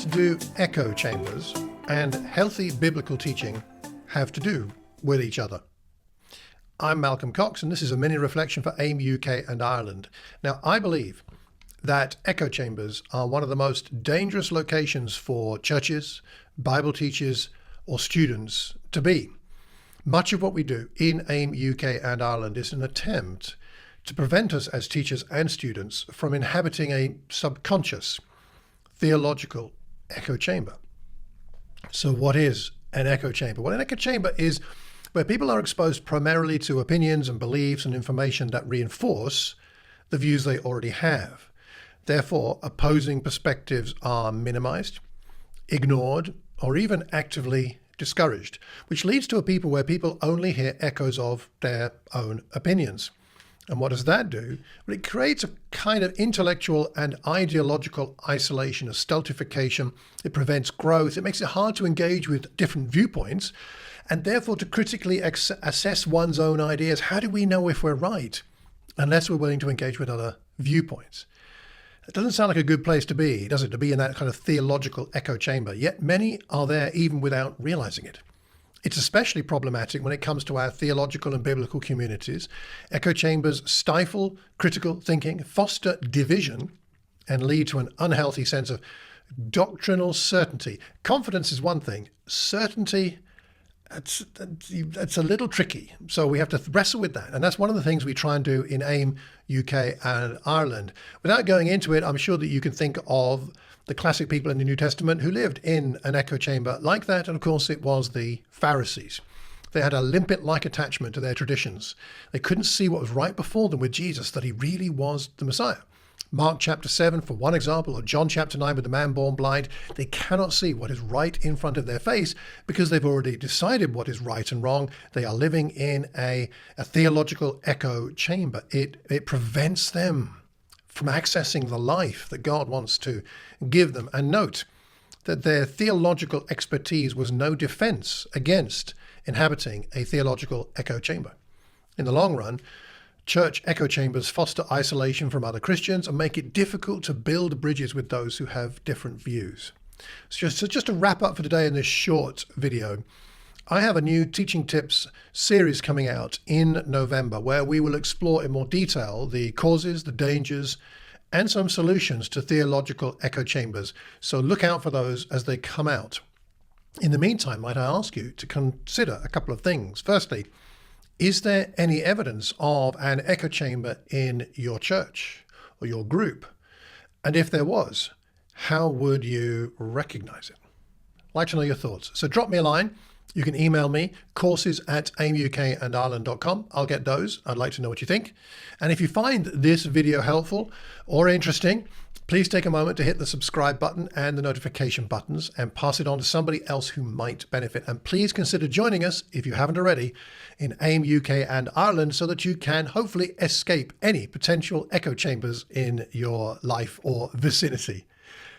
do echo chambers and healthy biblical teaching have to do with each other? I'm Malcolm Cox, and this is a mini reflection for AIM UK and Ireland. Now, I believe that echo chambers are one of the most dangerous locations for churches, Bible teachers, or students to be. Much of what we do in AIM UK and Ireland is an attempt to prevent us as teachers and students from inhabiting a subconscious, theological echo chamber. So what is an echo chamber? Well, an echo chamber is where people are exposed primarily to opinions and beliefs and information that reinforce the views they already have. Therefore, opposing perspectives are minimized, ignored, or even actively discouraged, which leads to a people where people only hear echoes of their own opinions. And what does that do? Well, it creates a kind of intellectual and ideological isolation, a stultification. It prevents growth. It makes it hard to engage with different viewpoints and therefore to critically assess one's own ideas. How do we know if we're right unless we're willing to engage with other viewpoints? It doesn't sound like a good place to be, does it? To be in that kind of theological echo chamber. Yet many are there even without realizing it. It's especially problematic when it comes to our theological and biblical communities. Echo chambers stifle critical thinking, foster division, and lead to an unhealthy sense of doctrinal certainty. Confidence is one thing. Certainty, that's a little tricky. So we have to wrestle with that. And that's one of the things we try and do in AIM UK and Ireland. Without going into it, I'm sure that you can think of the classic people in the New Testament who lived in an echo chamber like that. And of course, it was the Pharisees. They had a limpet-like attachment to their traditions. They couldn't see what was right before them with Jesus, that he really was the Messiah. Mark chapter 7, for one example, or John chapter 9 with the man born blind, they cannot see what is right in front of their face because they've already decided what is right and wrong. They are living in a theological echo chamber. It prevents them from accessing the life that God wants to give them. And note that their theological expertise was no defense against inhabiting a theological echo chamber. In the long run, church echo chambers foster isolation from other Christians and make it difficult to build bridges with those who have different views. So just to wrap up for today in this short video, I have a new teaching tips series coming out in November where we will explore in more detail the causes, the dangers, and some solutions to theological echo chambers. So look out for those as they come out. In the meantime, might I ask you to consider a couple of things. Firstly, is there any evidence of an echo chamber in your church or your group? And if there was, how would you recognize it? I'd like to know your thoughts. So drop me a line. You can email me, courses@aimukandIreland.com. I'll get those. I'd like to know what you think. And if you find this video helpful or interesting, please take a moment to hit the subscribe button and the notification buttons and pass it on to somebody else who might benefit. And please consider joining us, if you haven't already, in AIM UK and Ireland so that you can hopefully escape any potential echo chambers in your life or vicinity.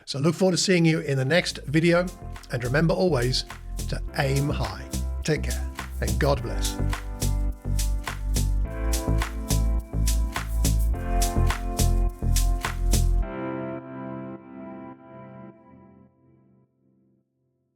So look forward to seeing you in the next video. And remember always to aim high. Take care and God bless.